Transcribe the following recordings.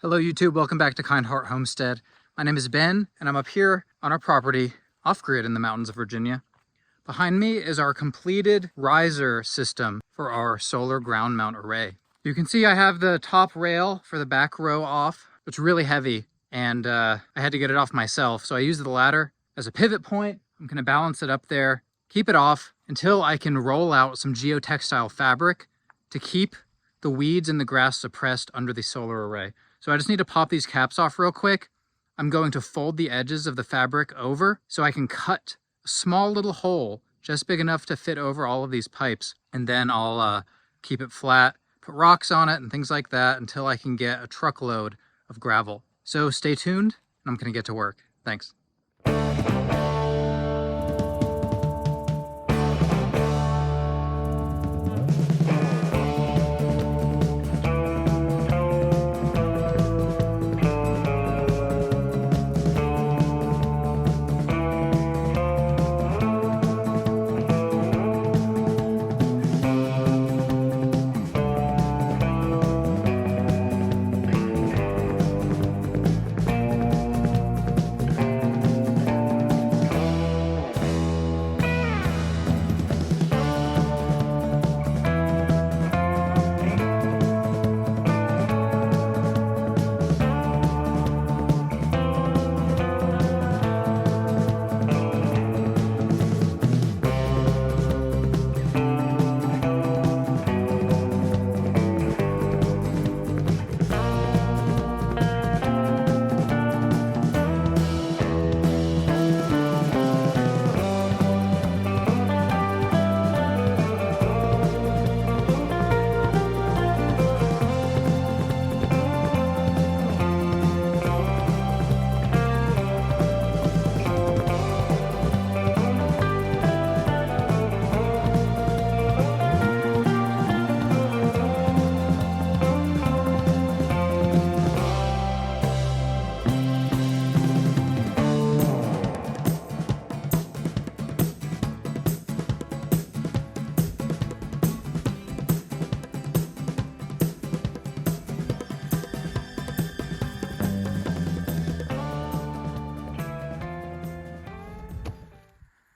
Hello YouTube, welcome back to Kind Heart Homestead. My name is Ben and I'm up here on our property off-grid in the mountains of Virginia. Behind me is our completed riser system for our solar ground mount array. You can see I have the top rail for the back row off. It's really heavy and I had to get it off myself, so I used the ladder as a pivot point. I'm going to balance it up there, keep it off until I can roll out some geotextile fabric to keep the weeds and the grass suppressed under the solar array. So I just need to pop these caps off real quick. I'm going to fold the edges of the fabric over so I can cut a small little hole just big enough to fit over all of these pipes. And then I'll keep it flat, put rocks on it and things like that until I can get a truckload of gravel. So stay tuned and I'm gonna get to work. Thanks.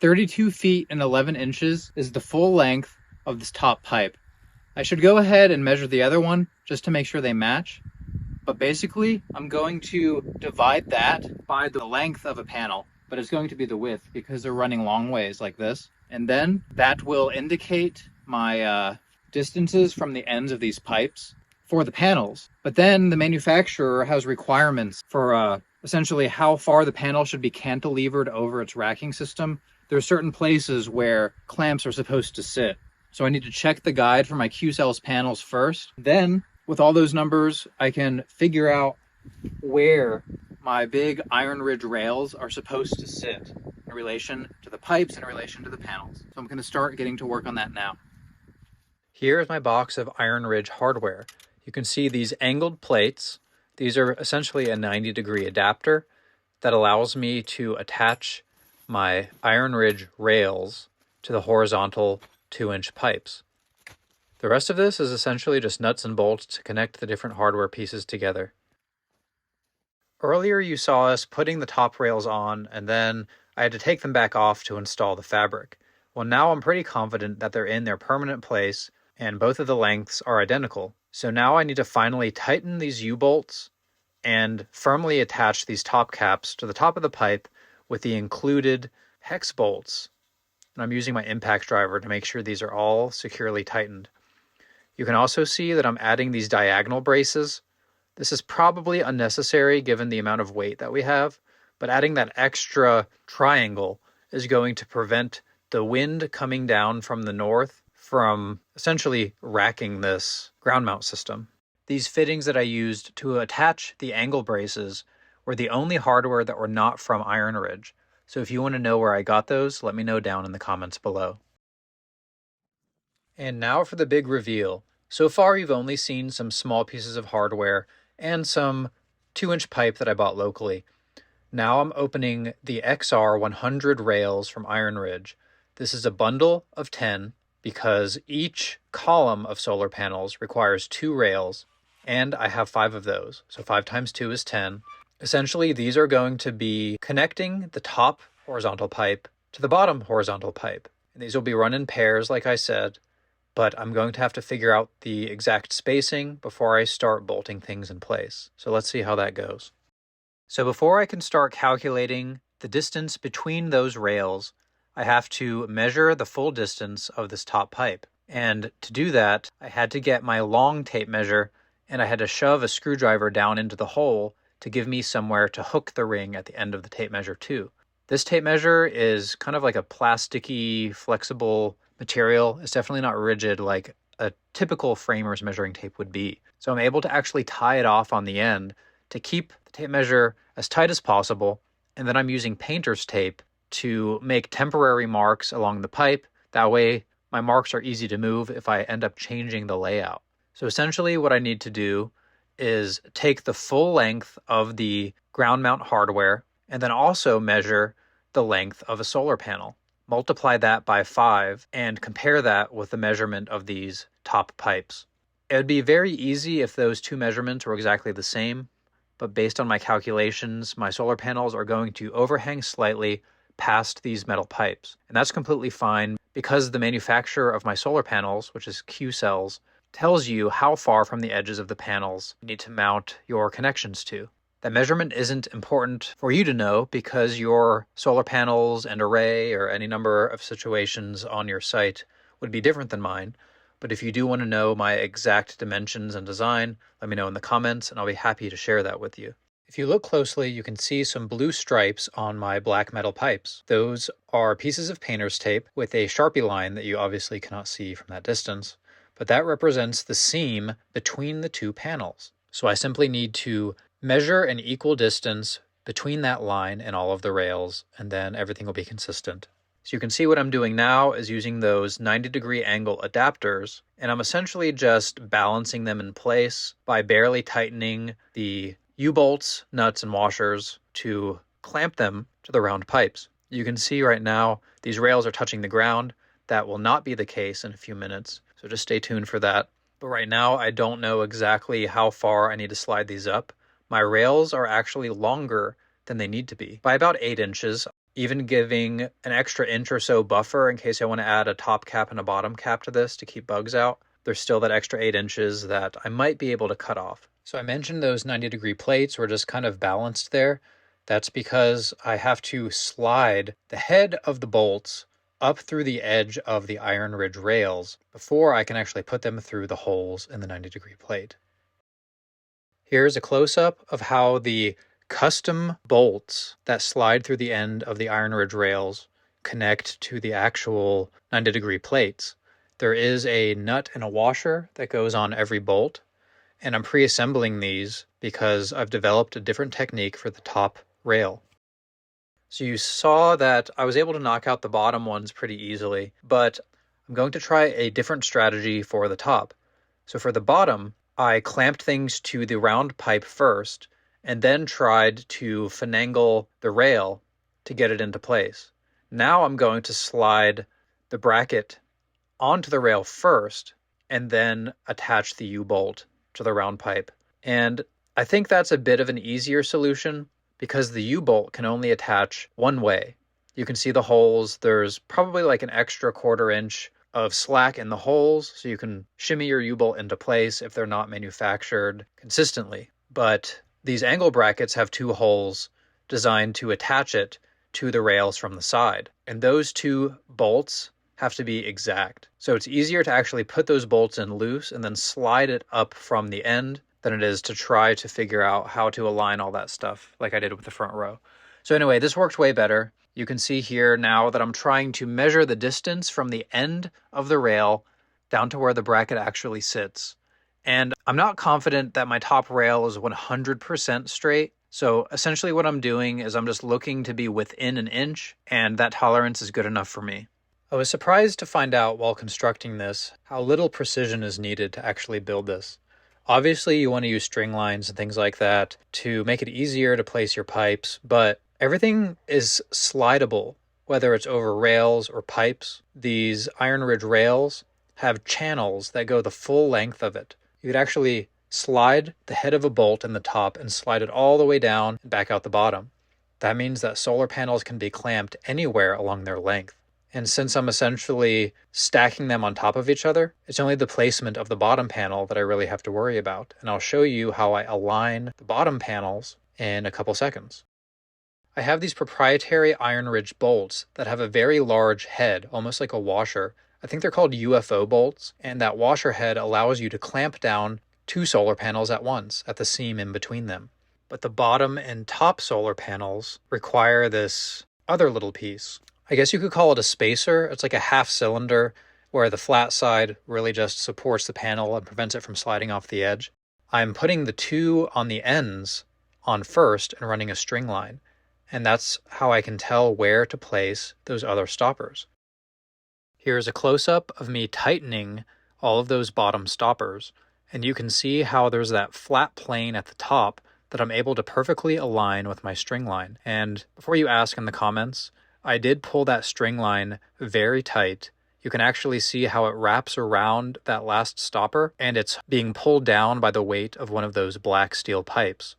32 feet and 11 inches is the full length of this top pipe. I should go ahead and measure the other one just to make sure they match. But basically, I'm going to divide that by the length of a panel, but it's going to be the width because they're running long ways like this. And then that will indicate my distances from the ends of these pipes for the panels. But then the manufacturer has requirements for essentially how far the panel should be cantilevered over its racking system. There are certain places where clamps are supposed to sit. So I need to check the guide for my Q.CELLS panels first. Then, with all those numbers, I can figure out where my big iron ridge rails are supposed to sit in relation to the pipes and in relation to the panels. So I'm going to start getting to work on that now. Here is my box of iron ridge hardware. You can see these angled plates. These are essentially a 90-degree adapter that allows me to attach my iron ridge rails to the horizontal 2-inch pipes. The rest of this is essentially just nuts and bolts to connect the different hardware pieces together. Earlier you saw us putting the top rails on and then I had to take them back off to install the fabric. Well, now I'm pretty confident that they're in their permanent place and both of the lengths are identical. So now I need to finally tighten these U-bolts and firmly attach these top caps to the top of the pipe with the included hex bolts. And I'm using my impact driver to make sure these are all securely tightened. You can also see that I'm adding these diagonal braces. This is probably unnecessary given the amount of weight that we have, but adding that extra triangle is going to prevent the wind coming down from the north from essentially racking this ground mount system. These fittings that I used to attach the angle braces were the only hardware that were not from Iron Ridge. So if you want to know where I got those, let me know down in the comments below. And now for the big reveal. So far you've only seen some small pieces of hardware and some 2-inch pipe that I bought locally. Now I'm opening the XR100 rails from Iron Ridge. This is a bundle of 10 because each column of solar panels requires 2 rails, and I have 5 of those. So 5 times 2 is 10. Essentially, these are going to be connecting the top horizontal pipe to the bottom horizontal pipe. And these will be run in pairs, like I said, but I'm going to have to figure out the exact spacing before I start bolting things in place. So let's see how that goes. So before I can start calculating the distance between those rails, I have to measure the full distance of this top pipe. And to do that, I had to get my long tape measure, and I had to shove a screwdriver down into the hole to give me somewhere to hook the ring at the end of the tape measure to. This tape measure is kind of like a plasticky, flexible material. It's definitely not rigid like a typical framer's measuring tape would be. So I'm able to actually tie it off on the end to keep the tape measure as tight as possible, and then I'm using painter's tape to make temporary marks along the pipe. That way my marks are easy to move if I end up changing the layout. So essentially what I need to do is take the full length of the ground mount hardware and then also measure the length of a solar panel. Multiply that by 5 and compare that with the measurement of these top pipes. It would be very easy if those two measurements were exactly the same, but based on my calculations, my solar panels are going to overhang slightly past these metal pipes. And that's completely fine because the manufacturer of my solar panels, which is Q.CELLS, tells you how far from the edges of the panels you need to mount your connections to. That measurement isn't important for you to know because your solar panels and array or any number of situations on your site would be different than mine. But if you do want to know my exact dimensions and design, let me know in the comments and I'll be happy to share that with you. If you look closely, you can see some blue stripes on my black metal pipes. Those are pieces of painter's tape with a Sharpie line that you obviously cannot see from that distance, but that represents the seam between the two panels. So I simply need to measure an equal distance between that line and all of the rails, and then everything will be consistent. So you can see what I'm doing now is using those 90-degree angle adapters, and I'm essentially just balancing them in place by barely tightening the U-bolts, nuts, and washers to clamp them to the round pipes. You can see right now these rails are touching the ground. That will not be the case in a few minutes, so just stay tuned for that. But right now I don't know exactly how far I need to slide these up. My rails are actually longer than they need to be by about 8 inches, even giving an extra inch or so buffer in case I want to add a top cap and a bottom cap to this to keep bugs out. There's still that extra 8 inches that I might be able to cut off. So I mentioned those 90-degree plates were just kind of balanced there. That's because I have to slide the head of the bolts up through the edge of the iron ridge rails before I can actually put them through the holes in the 90-degree plate. Here's a close-up of how the custom bolts that slide through the end of the iron ridge rails connect to the actual 90-degree plates. There is a nut and a washer that goes on every bolt, and I'm pre-assembling these because I've developed a different technique for the top rail. So you saw that I was able to knock out the bottom ones pretty easily, but I'm going to try a different strategy for the top. So for the bottom, I clamped things to the round pipe first, and then tried to finagle the rail to get it into place. Now I'm going to slide the bracket onto the rail first, and then attach the U-bolt to the round pipe. And I think that's a bit of an easier solution because the U-bolt can only attach one way. You can see the holes. There's probably like an extra 1/4 inch of slack in the holes, so you can shimmy your U-bolt into place if they're not manufactured consistently. But these angle brackets have 2 holes designed to attach it to the rails from the side. And those 2 bolts have to be exact. So it's easier to actually put those bolts in loose and then slide it up from the end than it is to try to figure out how to align all that stuff like I did with the front row. So anyway, this worked way better. You can see here now that I'm trying to measure the distance from the end of the rail down to where the bracket actually sits. And I'm not confident that my top rail is 100% straight. So essentially what I'm doing is I'm just looking to be within an inch, and that tolerance is good enough for me. I was surprised to find out while constructing this how little precision is needed to actually build this. Obviously you want to use string lines and things like that to make it easier to place your pipes, but everything is slidable, whether it's over rails or pipes. These iron ridge rails have channels that go the full length of it. You could actually slide the head of a bolt in the top and slide it all the way down and back out the bottom. That means that solar panels can be clamped anywhere along their length. And since I'm essentially stacking them on top of each other, it's only the placement of the bottom panel that I really have to worry about. And I'll show you how I align the bottom panels in a couple seconds. I have these proprietary iron ridge bolts that have a very large head, almost like a washer. I think they're called UFO bolts, and that washer head allows you to clamp down 2 solar panels at once at the seam in between them. But the bottom and top solar panels require this other little piece. I guess you could call it a spacer. It's like a half cylinder where the flat side really just supports the panel and prevents it from sliding off the edge. I'm putting the 2 on the ends on first and running a string line. And that's how I can tell where to place those other stoppers. Here's a close-up of me tightening all of those bottom stoppers, and you can see how there's that flat plane at the top that I'm able to perfectly align with my string line. And before you ask in the comments, I did pull that string line very tight. You can actually see how it wraps around that last stopper, and it's being pulled down by the weight of one of those black steel pipes.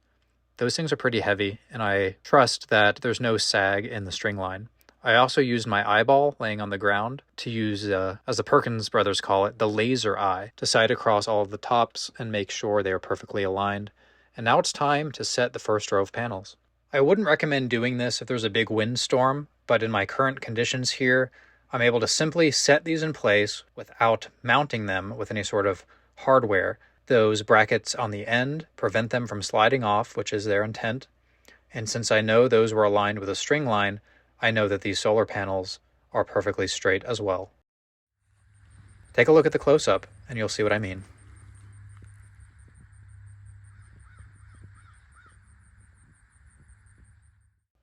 Those things are pretty heavy, and I trust that there's no sag in the string line. I also used my eyeball laying on the ground to use, as the Perkins brothers call it, the laser eye, to sight across all of the tops and make sure they are perfectly aligned. And now it's time to set the first row of panels. I wouldn't recommend doing this if there's a big windstorm, but in my current conditions here, I'm able to simply set these in place without mounting them with any sort of hardware. Those brackets on the end prevent them from sliding off, which is their intent. And since I know those were aligned with a string line, I know that these solar panels are perfectly straight as well. Take a look at the close-up and you'll see what I mean.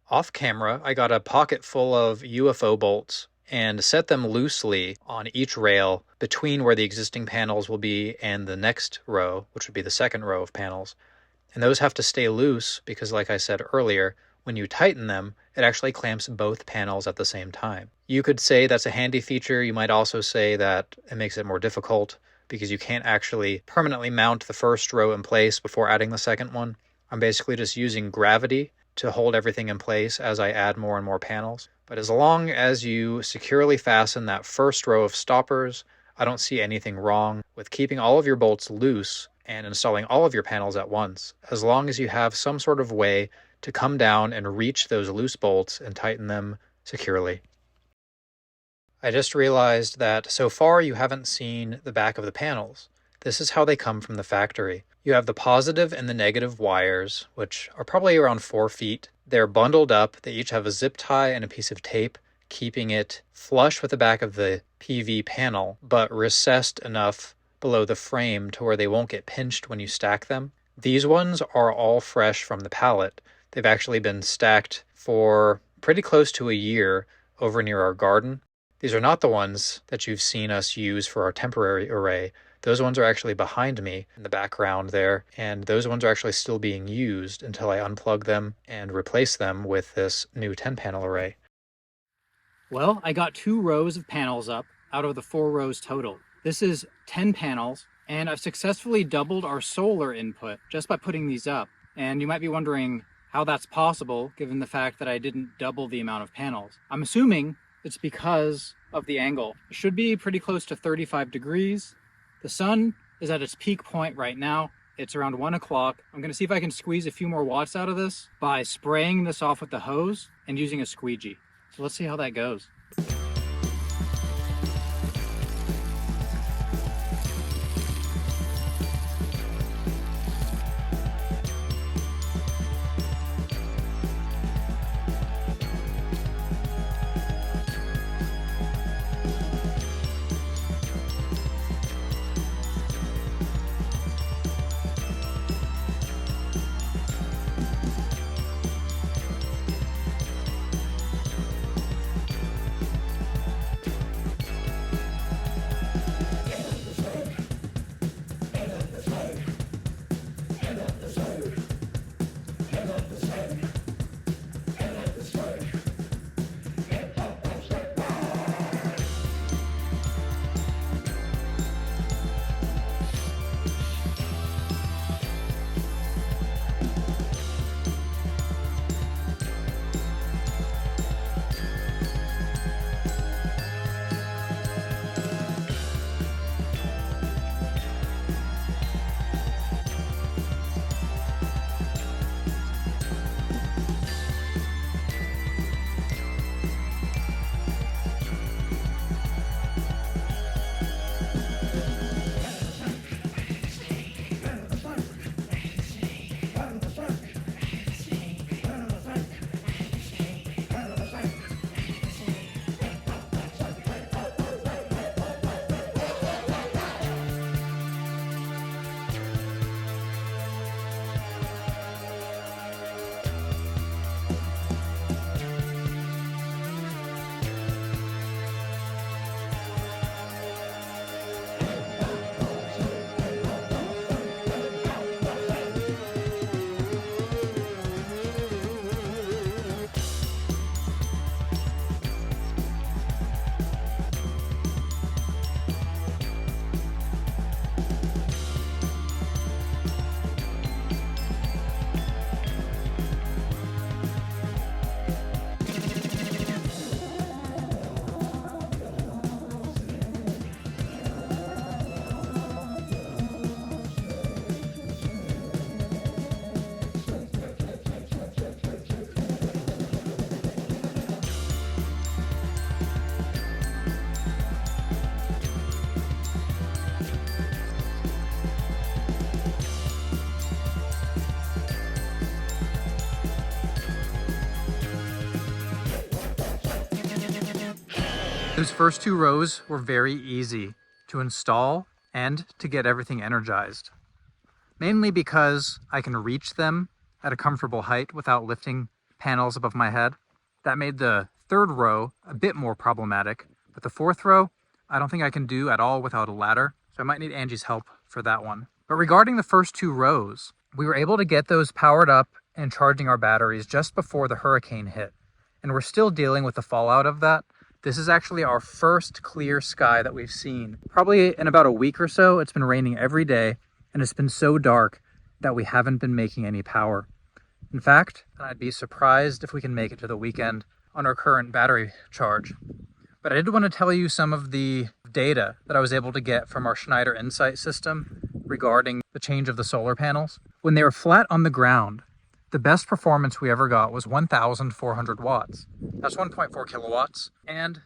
Off camera, I got a pocket full of UFO bolts and set them loosely on each rail between where the existing panels will be and the next row, which would be the second row of panels. And those have to stay loose because, like I said earlier, when you tighten them, it actually clamps both panels at the same time. You could say that's a handy feature. You might also say that it makes it more difficult because you can't actually permanently mount the first row in place before adding the second one. I'm basically just using gravity to hold everything in place as I add more and more panels. But as long as you securely fasten that first row of stoppers, I don't see anything wrong with keeping all of your bolts loose and installing all of your panels at once, as long as you have some sort of way to come down and reach those loose bolts and tighten them securely. I just realized that so far you haven't seen the back of the panels. This is how they come from the factory. You have the positive and the negative wires, which are probably around 4 feet. They're bundled up. They each have a zip tie and a piece of tape, keeping it flush with the back of the PV panel, but recessed enough below the frame to where they won't get pinched when you stack them. These ones are all fresh from the pallet. They've actually been stacked for pretty close to a year over near our garden. These are not the ones that you've seen us use for our temporary array. Those ones are actually behind me in the background there, and those ones are actually still being used until I unplug them and replace them with this new 10-panel array. Well, I got 2 rows of panels up out of the 4 rows total. This is 10 panels, and I've successfully doubled our solar input just by putting these up. And you might be wondering how that's possible, given the fact that I didn't double the amount of panels. I'm assuming it's because of the angle. It should be pretty close to 35 degrees. The sun is at its peak point right now. It's around 1 o'clock. I'm gonna see if I can squeeze a few more watts out of this by spraying this off with the hose and using a squeegee. So let's see how that goes. Those first 2 rows were very easy to install and to get everything energized, mainly because I can reach them at a comfortable height without lifting panels above my head. That made the 3rd row a bit more problematic, but the 4th row I don't think I can do at all without a ladder, so I might need Angie's help for that one. But regarding the first 2 rows, we were able to get those powered up and charging our batteries just before the hurricane hit, and we're still dealing with the fallout of that. This is actually our first clear sky that we've seen. Probably in about a week or so. It's been raining every day, and it's been so dark that we haven't been making any power. In fact, I'd be surprised if we can make it to the weekend on our current battery charge. But I did want to tell you some of the data that I was able to get from our Schneider Insight system regarding the change of the solar panels. When they were flat on the ground, the best performance we ever got was 1,400 watts. That's 1.4 kilowatts, and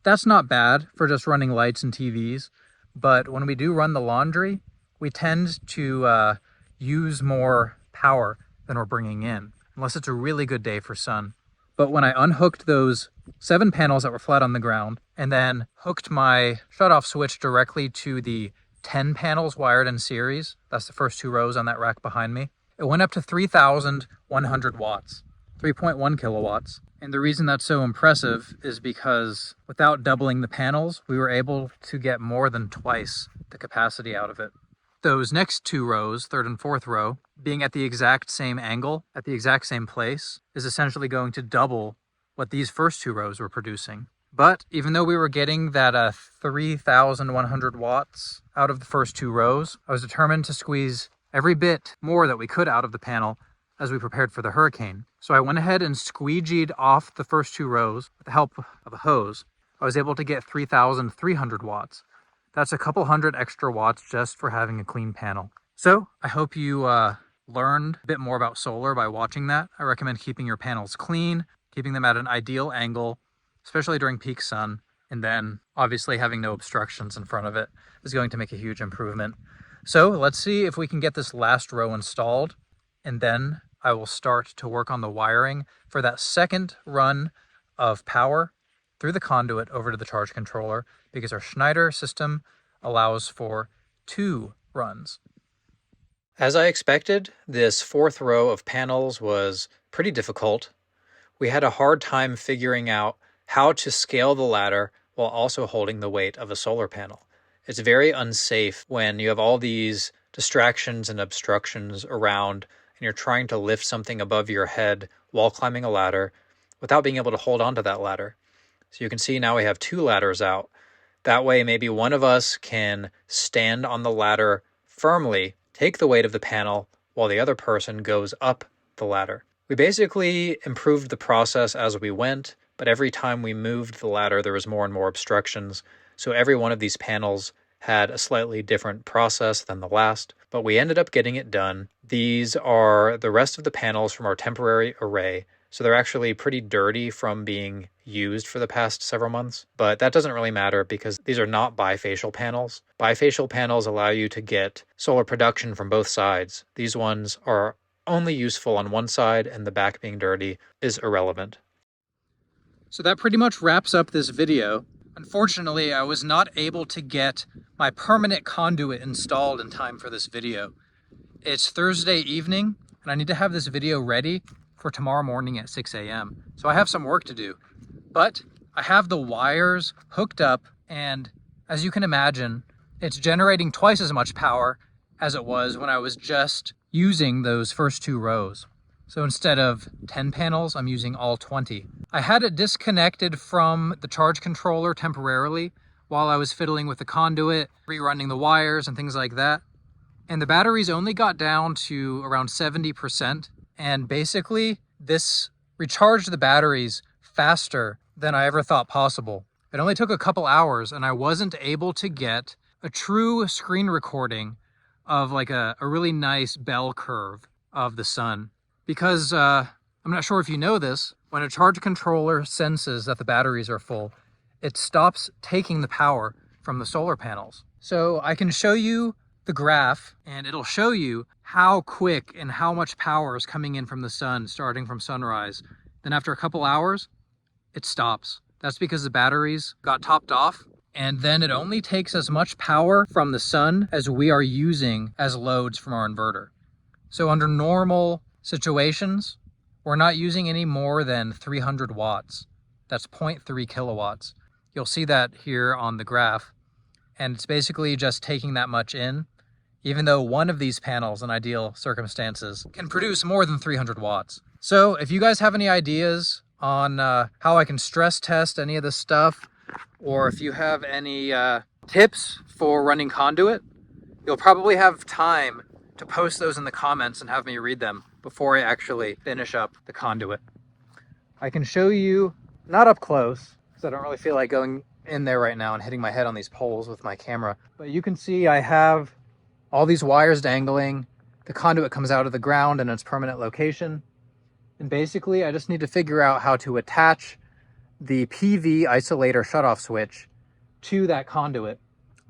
that's not bad for just running lights and TVs. But when we do run the laundry, we tend to use more power than we're bringing in, unless it's a really good day for sun. But when I unhooked those 7 panels that were flat on the ground and then hooked my shutoff switch directly to the 10 panels wired in series, that's the first 2 rows on that rack behind me, it went up to 3,100 watts, 3.1 kilowatts. And the reason that's so impressive is because without doubling the panels, we were able to get more than twice the capacity out of it. Those next 2 rows, 3rd and 4th row, being at the exact same angle, at the exact same place, is essentially going to double what these first 2 rows were producing. But even though we were getting that 3,100 watts out of the first 2 rows, I was determined to squeeze every bit more that we could out of the panel as we prepared for the hurricane. So I went ahead and squeegeed off the first 2 rows with the help of a hose. I was able to get 3,300 watts. That's a couple hundred extra watts just for having a clean panel. So I hope you learned a bit more about solar by watching that. I recommend keeping your panels clean, keeping them at an ideal angle, especially during peak sun, and then obviously having no obstructions in front of it is going to make a huge improvement. So let's see if we can get this last row installed, and then I will start to work on the wiring for that second run of power through the conduit over to the charge controller, because our Schneider system allows for 2 runs. As I expected, this 4th row of panels was pretty difficult. We had a hard time figuring out how to scale the ladder while also holding the weight of a solar panel. It's very unsafe when you have all these distractions and obstructions around and you're trying to lift something above your head while climbing a ladder without being able to hold onto that ladder. So you can see now we have 2 ladders out. That way maybe one of us can stand on the ladder firmly, take the weight of the panel, while the other person goes up the ladder. We basically improved the process as we went, but every time we moved the ladder there was more and more obstructions. So every one of these panels had a slightly different process than the last, but we ended up getting it done. These are the rest of the panels from our temporary array. So they're actually pretty dirty from being used for the past several months, but that doesn't really matter because these are not bifacial panels. Bifacial panels allow you to get solar production from both sides. These ones are only useful on one side, and the back being dirty is irrelevant. So that pretty much wraps up this video. Unfortunately, I was not able to get my permanent conduit installed in time for this video. It's Thursday evening, and I need to have this video ready for tomorrow morning at 6 a.m. So I have some work to do, but I have the wires hooked up, and as you can imagine, it's generating twice as much power as it was when I was just using those first 2 rows. So instead of 10 panels, I'm using all 20. I had it disconnected from the charge controller temporarily while I was fiddling with the conduit, rerunning the wires and things like that. And the batteries only got down to around 70%. And basically, this recharged the batteries faster than I ever thought possible. It only took a couple hours, and I wasn't able to get a true screen recording of like a really nice bell curve of the sun. Because I'm not sure if you know this, when a charge controller senses that the batteries are full, it stops taking the power from the solar panels. So I can show you the graph, and it'll show you how quick and how much power is coming in from the sun starting from sunrise. Then after a couple hours, it stops. That's because the batteries got topped off, and then it only takes as much power from the sun as we are using as loads from our inverter. So under normal situations, we're not using any more than 300 watts. That's 0.3 kilowatts. You'll see that here on the graph, and it's basically just taking that much in, even though one of these panels in ideal circumstances can produce more than 300 watts. So if you guys have any ideas on how I can stress test any of this stuff, or if you have any tips for running conduit, you'll probably have time to post those in the comments and have me read them before I actually finish up the conduit. I can show you, not up close, because I don't really feel like going in there right now and hitting my head on these poles with my camera, but you can see I have all these wires dangling. The conduit comes out of the ground in its permanent location. And basically I just need to figure out how to attach the PV isolator shutoff switch to that conduit.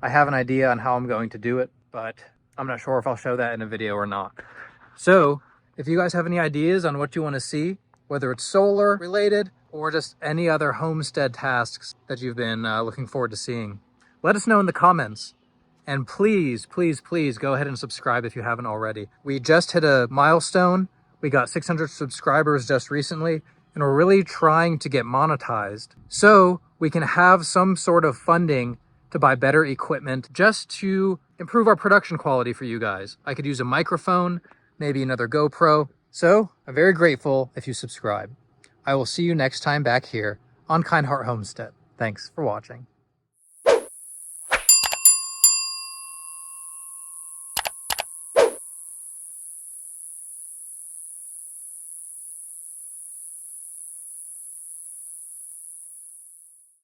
I have an idea on how I'm going to do it, but I'm not sure if I'll show that in a video or not. So if you guys have any ideas on what you want to see, whether it's solar related or just any other homestead tasks that you've been looking forward to seeing, let us know in the comments. And please, please, please go ahead and subscribe if you haven't already. We just hit a milestone. We got 600 subscribers just recently, and we're really trying to get monetized so we can have some sort of funding to buy better equipment just to improve our production quality for you guys. I could use a microphone, maybe another GoPro. So I'm very grateful if you subscribe. I will see you next time back here on Kind Heart Homestead. Thanks for watching.